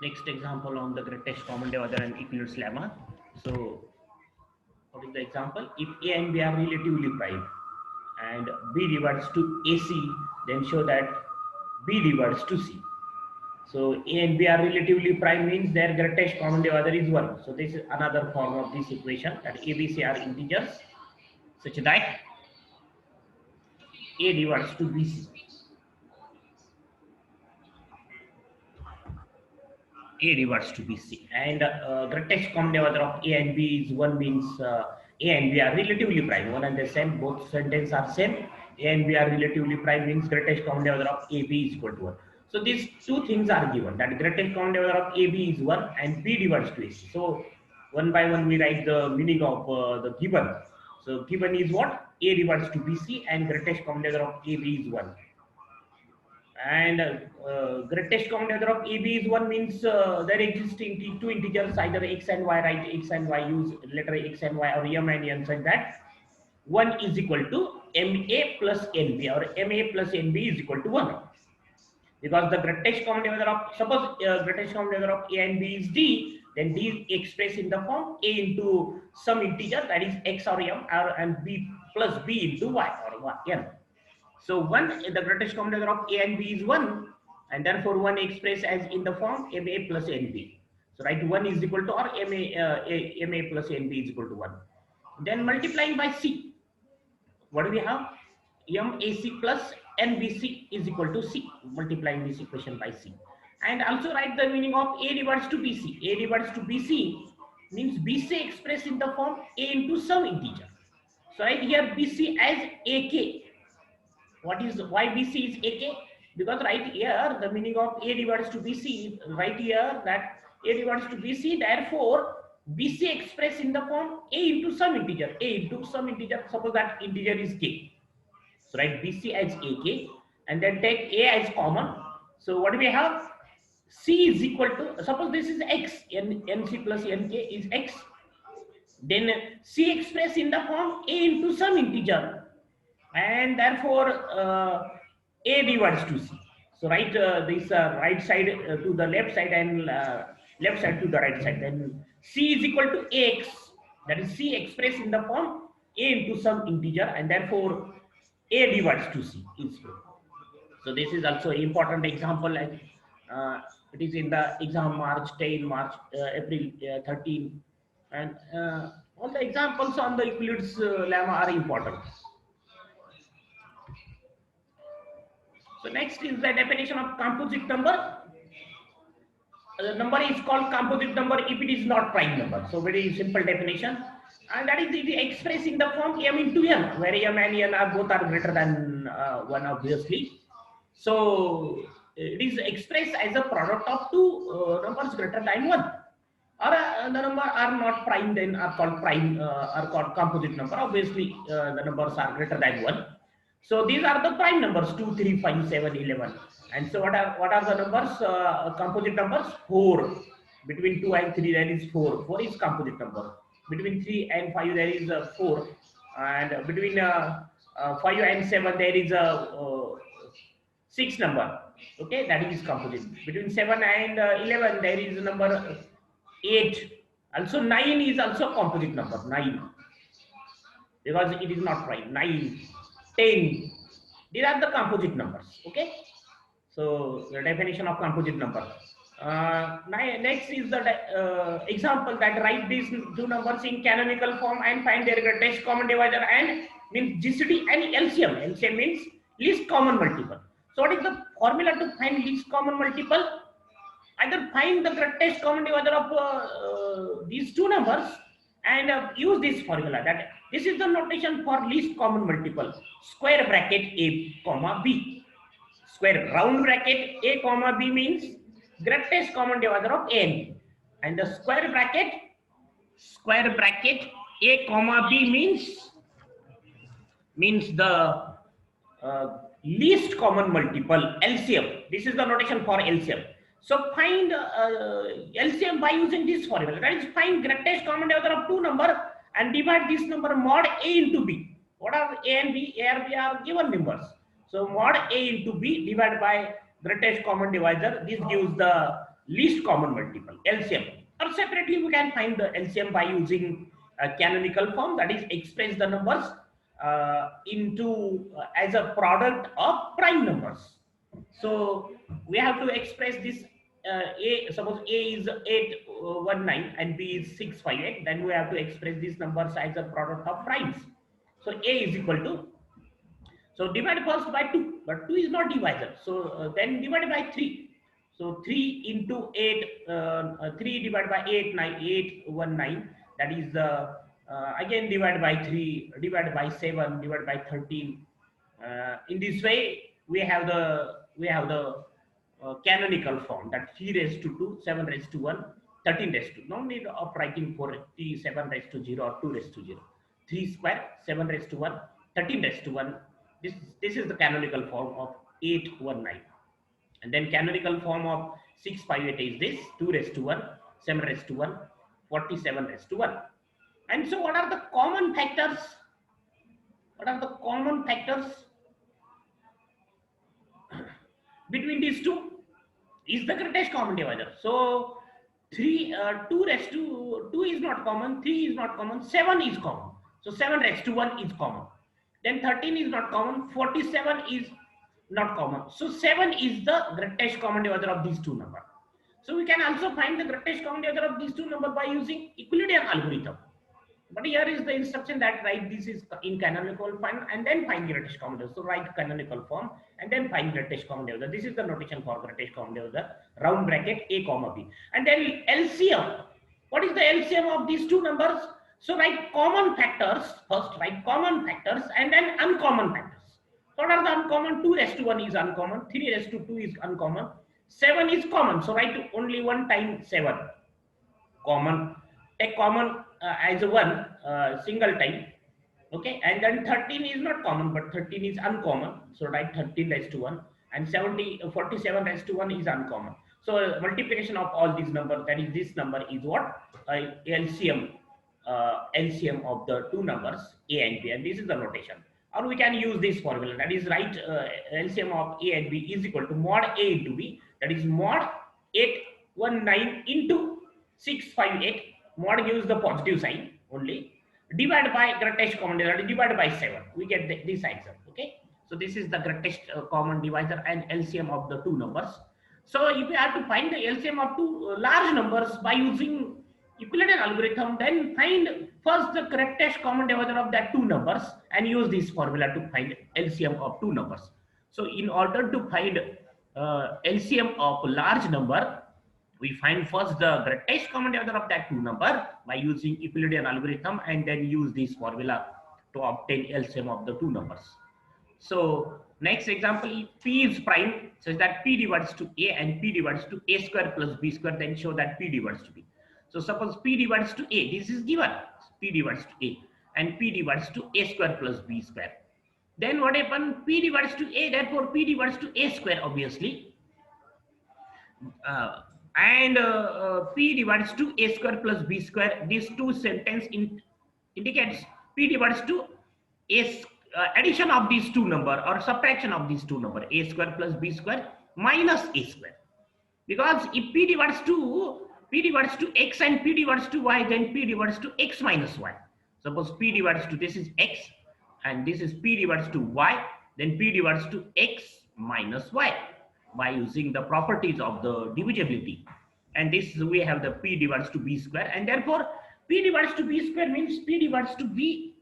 Next example on the greatest common divisor and Euclid's lemma. So, what is the example? If A and B are relatively prime and B divides to AC, then show that B divides to C. So A and B are relatively prime means their greatest common divisor is 1. So this is another form of this equation, that A, B, C are integers such that A divides to B, C. A divides to B, C. And greatest common divisor of A and B is 1 means A and B are relatively prime. One and the same, both sentences are same. A and B are relatively prime means greatest common divisor of A, B is equal to 1. So these two things are given, that greatest common divisor of A, B is 1 and B divides to A, C. So one by one we write the meaning of the given. So given is what? A divides to B, C and greatest common divisor of A, B is 1. And greatest common divisor of AB is 1 means there exist two integers, either x and y, write x and y, use letter x and y, or m and n, such that 1 is equal to ma plus nb, or ma plus nb is equal to 1. Because the greatest common divisor of, suppose greatest common divisor of A and B is D, then D is expressed in the form A into some integer, that is x or m, or and B plus B into y or y, n. So 1, the greatest common divisor of A and B is 1, and therefore 1 expressed as in the form MA plus NB. So write 1 is equal to, or MA plus NB is equal to 1. Then multiplying by C, what do we have? MAC plus NBC is equal to C, multiplying this equation by C. And also write the meaning of A divides to BC. A divides to BC means BC expressed in the form A into some integer. So right here BC as AK. What is, why BC is AK? Because right here the meaning of A divides to BC, right here that A divides to BC, therefore BC expressed in the form A into some integer, A into some integer, suppose that integer is K. So write BC as AK and then take A as common. So what do we have? C is equal to, suppose this is X, NC plus NK is X. Then C expressed in the form A into some integer, and therefore A divides to C. So write this right side to the left side and left side to the right side. Then C is equal to X, that is C expressed in the form A into some integer, and therefore A divides to C. So this is also an important example, like it is in the exam March 10, March, April 13, and all the examples on the Euclid's lemma are important. So next is the definition of composite number. The number is called composite number if it is not prime number. So very simple definition, and that is it expressed in the form m into n, where m and n are both are greater than 1, obviously. So it is expressed as a product of two numbers greater than 1, or the number are not prime, then are called prime, are called composite number. Obviously the numbers are greater than 1. So these are the prime numbers 2, 3, 5, 7, 11. And so what are the numbers? Composite numbers 4. Between 2 and 3 there is 4. 4 is composite number. Between 3 and 5 there is 4. And between 5 and 7 there is a 6 number. Okay, that is composite. Between 7 and 11 there is number 8. Also 9 is also composite number, 9. Because it is not prime. 9. 10. These are the composite numbers. Okay, so the definition of composite number. Next is the example, that write these two numbers in canonical form and find their greatest common divisor, and means GCD and LCM. LCM means least common multiple. So what is the formula to find least common multiple? Either find the greatest common divisor of these two numbers and use this formula, that this is the notation for least common multiple, square bracket A comma B. Square round bracket A comma B means greatest common divisor of A and B, and the square bracket A comma B means the least common multiple, LCM. This is the notation for LCM. So find LCM by using this formula, that is find greatest common divisor of two number and divide this number mod A into B. What are A and B? A and B are given numbers. So mod A into B divided by greatest common divisor. This gives the least common multiple, LCM. Or separately we can find the LCM by using a canonical form, that is express the numbers into as a product of prime numbers. So we have to express this a, suppose a is 819 and b is 658, then we have to express these numbers as a product of primes. So a is equal to, so divide first by 2, but 2 is not divisor. So then divide by 3. So 3 into 8, 3 divided by 8, 9, 819. That is again divide by 3, divided by 7, divided by 13. In this way, we have the canonical form, that 3 raised to 2, 7 raised to 1, 13 raised to. No need of writing for 3, 7 raised to 0 or 2 raised to 0. 3 square, 7 raised to 1, 13 raised to 1. This is the canonical form of 819. And then canonical form of 658 is this: 2 raised to 1, 7 raised to 1, 47 raised to 1. And so what are the common factors? What are the common factors between these two? Is the greatest common divisor. So 2 raised to 2 is not common, 3 is not common, 7 is common. So 7 raised to 1 is common. Then 13 is not common, 47 is not common. So 7 is the greatest common divisor of these two numbers. So we can also find the greatest common divisor of these two numbers by using Euclidean algorithm. But here is the instruction that write this is in canonical form and then find greatest common divisor. So write canonical form and then find greatest common divisor. This is the notation for greatest common divisor, round bracket a comma b. And then LCM. What is the LCM of these two numbers? So write common factors first, write common factors and then uncommon factors. What are the uncommon? 2 raised to 1 is uncommon, 3 raised to 2 is uncommon, 7 is common. So write only one time 7 common. Take common as a one single time. Okay, and then 13 is not common, but 13 is uncommon. So write 13 raised to 1, and 47 raised to 1 is uncommon. So multiplication of all these numbers, that is this number, is what? LCM of the two numbers a and b, and this is the notation. Or we can use this formula, that is write LCM of a and b is equal to mod a into b, that is mod 819 into 658. Mod gives the positive sign only, divided by greatest common divisor, divided by 7. We get this answer. Okay, so this is the greatest common divisor and LCM of the two numbers. So if you have to find the LCM of two large numbers by using Euclidean algorithm, then find first the greatest common divisor of that two numbers and use this formula to find LCM of two numbers. So in order to find LCM of large number, we find first the greatest common divisor of that two number by using Euclidean algorithm and then use this formula to obtain LCM of the two numbers. So next example, p is prime such that p divides to a and p divides to a square plus b square, then show that p divides to b. So suppose p divides to a, this is given, p divides to a and p divides to a square plus b square. Then what happens? P divides to a, therefore p divides to a square obviously. And p divides to a square plus b square. These two sentence indicates p divides to a addition of these two number or subtraction of these two number, a square plus b square minus a square. Because if p divides to x and p divides to y, then p divides to x minus y. Suppose p divides to, this is x and this is p divides to y, then p divides to x minus y by using the properties of the divisibility. And this we have the p divides to b square, and therefore p divides to b square means p divides to b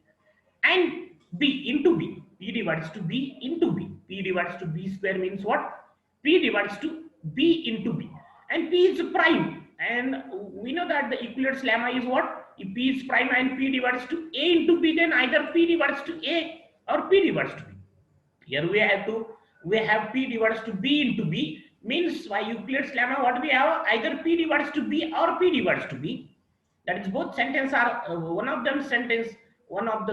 and b into b. P divides to b into b. P divides to b square means what? P divides to b into b. And p is prime. And we know that the Euclid's lemma is what? If p is prime and p divides to a into b, then either p divides to a or p divides to b. Here we have p divides to b into b, means by Euclid's lemma what we have? Either p divides to b or p divides to b. That is, both sentence are one of the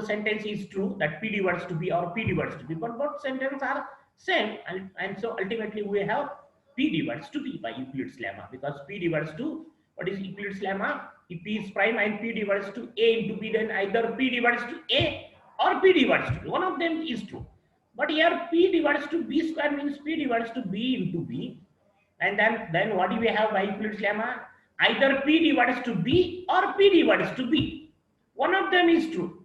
sentence is true, that p divides to b or p divides to b, but both sentences are same, and so ultimately we have p divides to b by Euclid's lemma, because p divides to, what is Euclid's lemma? If p is prime and p divides to a into b, then either p divides to a or p divides to b. One of them is true. But here p divides to b square means p divides to b into b. And then what do we have by Euclid's lemma? Either P divides to B or P divides to B. One of them is true.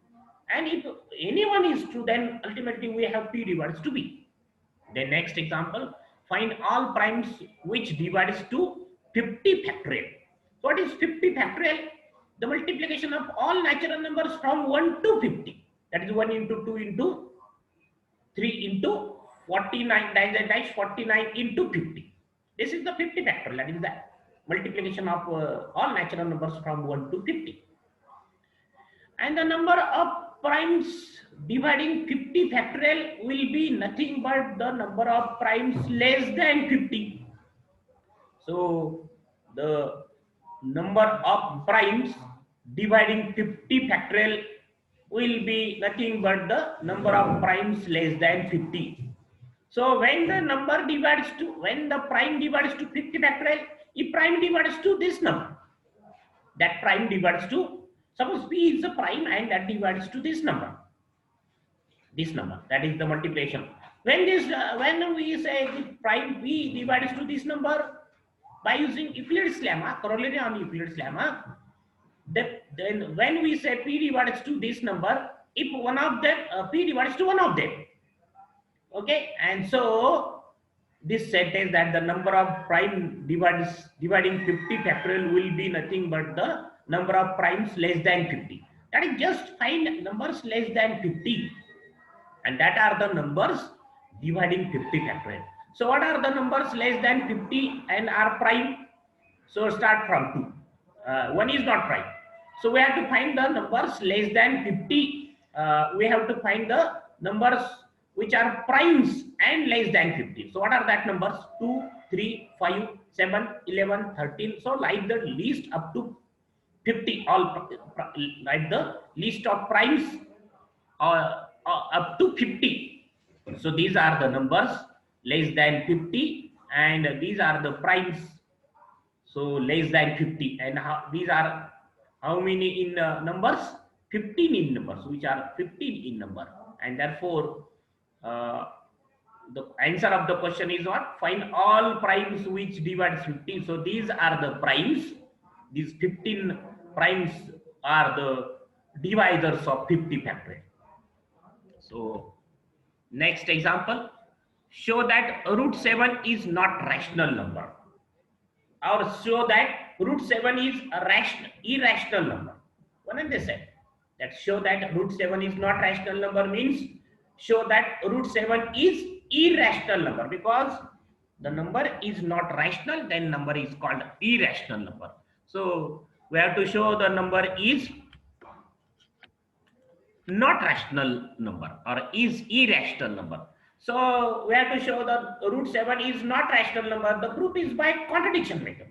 And if any one is true, then ultimately we have P divides to B. The next example, find all primes which divides to 50 factorial. So what is 50 factorial? The multiplication of all natural numbers from 1 to 50. That is 1 into 2 into 3 into 49 dash 49 into 50. This is the 50 factorial. That is the multiplication of all natural numbers from 1 to 50. And the number of primes dividing 50 factorial will be nothing but the number of primes less than 50. So the number of primes dividing 50 factorial will be nothing but the number of primes less than 50. So when the prime divides to 50 factorial, if prime divides to this number, that prime divides to, suppose P is the prime and that divides to this number, that is the multiplication. When we say the prime P divides to this number by using Euclid's lemma, corollary on Euclid's lemma, then when we say P divides to this number, if one of them, P divides to one of them, okay, and so this sentence that the number of prime dividing 50 factorial will be nothing but the number of primes less than 50. That is, just find numbers less than 50, and that are the numbers dividing 50 factorial. So what are the numbers less than 50 and are prime? So start from 2. One is not prime. So we have to find the numbers less than 50. We have to find the numbers which are primes and less than 50. So what are that numbers? 2, 3, 5, 7, 11, 13. So like the least up to 50, all like the list of primes up to 50. So these are the numbers less than 50, and these are the primes, so less than 50. And these are how many in numbers? 15 in numbers, which are 15 in number. And therefore the answer of the question is what? Find all primes which divides 50. So these are the primes. These 15 primes are the divisors of 50 factorial. So next example, show that root 7 is not rational number, or show that root 7 is a irrational number. What did they say? That show that root 7 is not rational number means show that root 7 is irrational number, because the number is not rational, then number is called irrational number. So we have to show the number is not rational number or is irrational number. So we have to show that root 7 is not rational number. The proof is by contradiction method.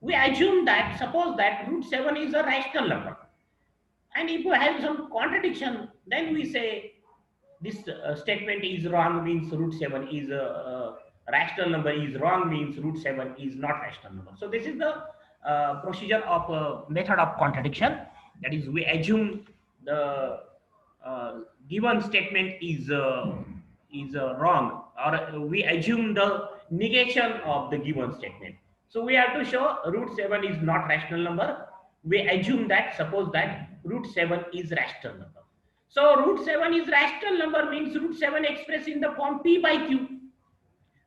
We assume that, suppose that root 7 is a rational number, and if we have some contradiction, then we say this statement is wrong means root 7 is a rational number, is wrong means root 7 is not rational number. So this is the procedure of method of contradiction. That is, we assume the given statement is wrong, or we assume the negation of the given statement. So we have to show root 7 is not rational number. We assume that, suppose that root 7 is rational number. So root 7 is rational number means root 7 expressed in the form P by Q.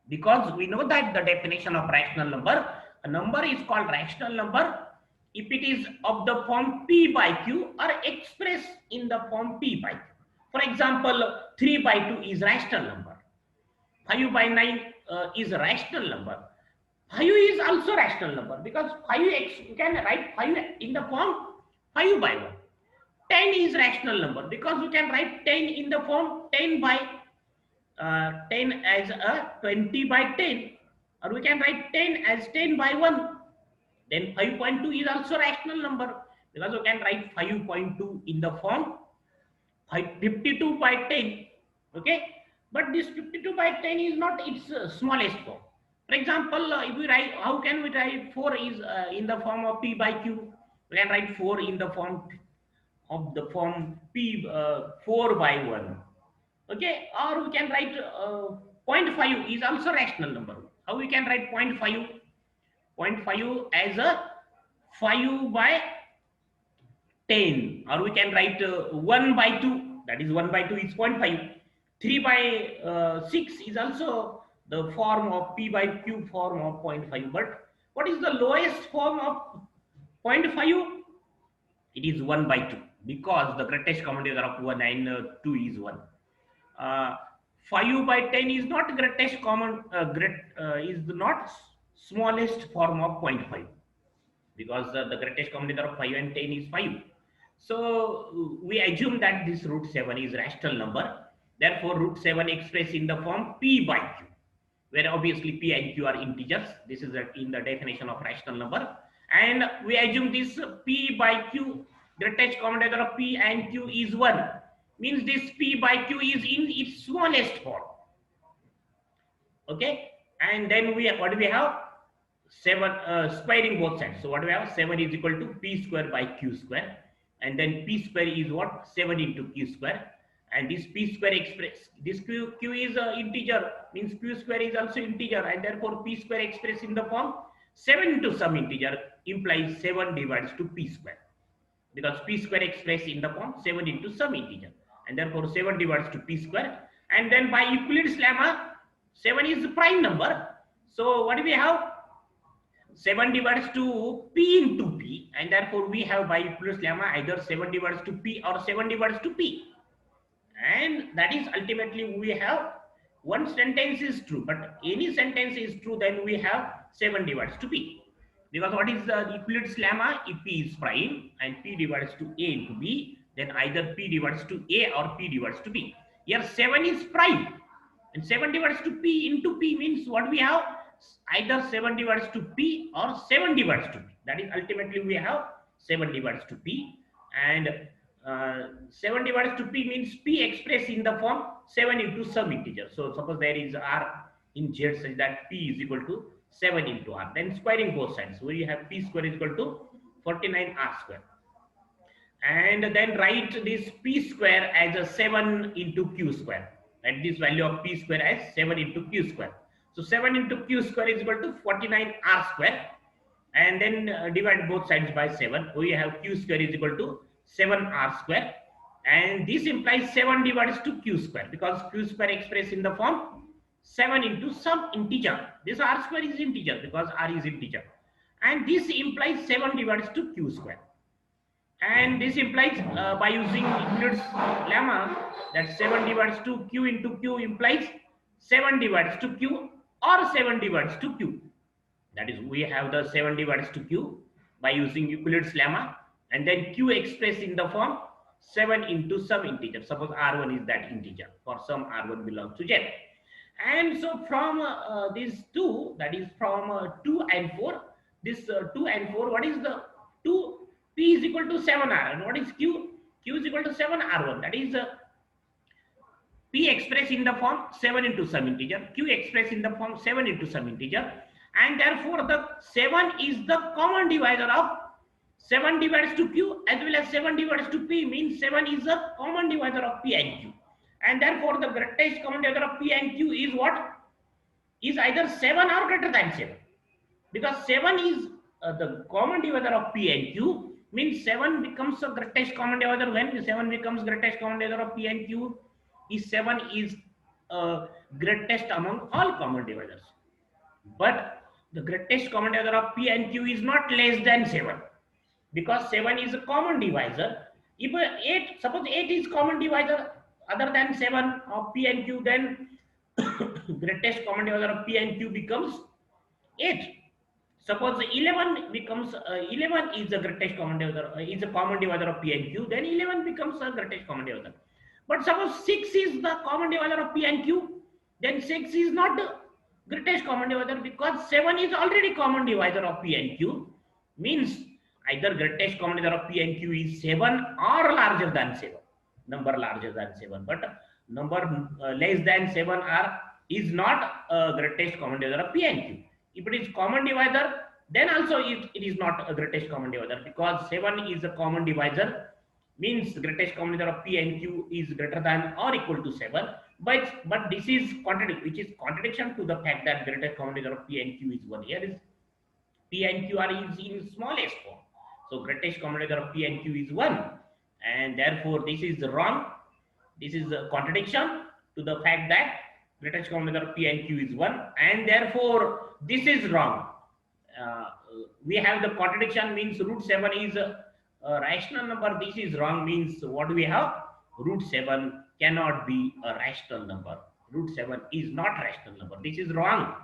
Because we know that the definition of rational number, a number is called rational number if it is of the form P by Q or expressed in the form P by Q. For example, 3 by 2 is rational number. 5 by 9 is a rational number. 5 is also rational number, because 5 you can write 5 in the form 5 by 1. 10 is rational number, because we can write 10 in the form 10 by 10 as a 20 by 10, or we can write 10 as 10 by 1. Then 5.2 is also rational number, because we can write 5.2 in the form 52 by 10. Okay, but this 52 by 10 is not its smallest form. For example, if we write, how can we write 4 is in the form of P by Q? We can write 4 in the form of the form P 4 by 1. Okay, or we can write 0.5 is also rational number. How we can write 0.5? 0.5 as a 5 by 10, or we can write 1 by 2, that is 1 by 2 is zero point 0.5. 3 by 6 is also the form of p by q form of 0.5. But what is the lowest form of 0.5? It is 1 by 2, because the greatest common divisor of 1 and 2 is 1. uh, 5 by 10 is not greatest common, is not smallest form of zero point 0.5, because the greatest common divisor of 5 and 10 is 5. So we assume that this root 7 is rational number. Therefore, root 7 expressed in the form p by q, where obviously p and q are integers. This is in the definition of rational number. And we assume this p by q, greatest common divisor of p and q is 1. Means this p by q is in its smallest form. Okay. And then what do we have? 7 squaring both sides. So what do we have? 7 is equal to p square by q square. And then p square is what? 7 into q square. And this p square express, this q is integer, means q square is also integer, and therefore p square expressed in the form 7 into some integer implies 7 divides to p square, because p square expressed in the form 7 into some integer, and therefore 7 divides to p square. And then by Euclid's lemma, 7 is the prime number. So what do we have? 7 divides to p into p, and therefore we have by Euclid's lemma either 7 divides to p or 7 divides to p. And that is ultimately we have one sentence is true, but any sentence is true, then we have 7 divides to p. Because what is the Euclid's lemma? If p is prime and p divides to a into b, then either p divides to a or p divides to b. Here 7 is prime, and 7 divides to p into p means what we have? Either 7 divides to p or 7 divides to p. That is ultimately we have 7 divides to p. And 7 divided to p means p expressed in the form 7 into some integer. So suppose there is r in z such that p is equal to 7 into r. Then squaring both sides. So we have p square is equal to 49 r square. And then write this p square as a 7 into q square. Write this value of p square as 7 into q square. So 7 into q square is equal to 49 r square. And then divide both sides by 7. We have q square is equal to 7r square, and this implies 7 divides to q square, because q square expressed in the form 7 into some integer. This r square is integer because r is integer, and this implies 7 divides to q square. And this implies by using Euclid's lemma that 7 divides to q into q implies 7 divides to q or 7 divides to q. That is, we have the 7 divides to q by using Euclid's lemma, and then q expressed in the form 7 into some integer. Suppose r1 is that integer, for some r1 belongs to z. And so from these two, that is from 2 and 4, this 2 and 4, what is the 2? P is equal to 7r, and what is q? Q is equal to 7r1, that is p expressed in the form 7 into some integer, q expressed in the form 7 into some integer, and therefore the 7 is the common divisor of 7 divides to q as well as 7 divides to p, means 7 is a common divisor of p and q, and therefore the greatest common divisor of p and q is what? Is either 7 or greater than 7, because 7 is the common divisor of p and q, means 7 becomes a greatest common divisor. When 7 becomes greatest common divisor of p and q, is 7 is greatest among all common divisors. But the greatest common divisor of p and q is not less than 7, because 7 is a common divisor. If 8, suppose 8 is common divisor other than 7 of p and q, then greatest common divisor of p and q becomes 8. Suppose 11 becomes 11 is the greatest common divisor, is a common divisor of p and q, then 11 becomes a greatest common divisor. But suppose 6 is the common divisor of p and q, then 6 is not the greatest common divisor, because 7 is already common divisor of p and q, means either greatest common divisor of p and q is 7 or larger than 7, number larger than 7, but number less than 7 are is not greatest common divisor of p and q. If it is common divisor, then also it is not a greatest common divisor, because 7 is a common divisor, means greatest common divisor of p and q is greater than or equal to 7. But this is which is contradiction to the fact that greatest common denominator of P and Q is 1. Here is P and Q are is in smallest form. So greatest common denominator of P and Q is 1, and therefore this is wrong. This is a contradiction to the fact that greatest common denominator of P and Q is 1, and therefore this is wrong. uh, we have the contradiction, means root 7 is a rational number. This is wrong, means what do we have? Root 7 cannot be a rational number. Root 7 is not rational number. This is wrong.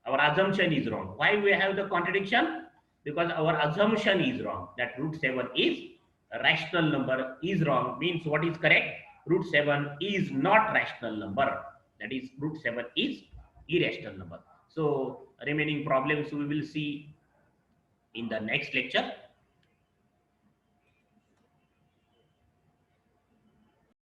Our assumption is wrong. Why we have the contradiction? Because our assumption is wrong, that root 7 is a rational number is wrong, means what is correct? Root 7 is not rational number. That is, root 7 is irrational number. So remaining problems we will see in the next lecture.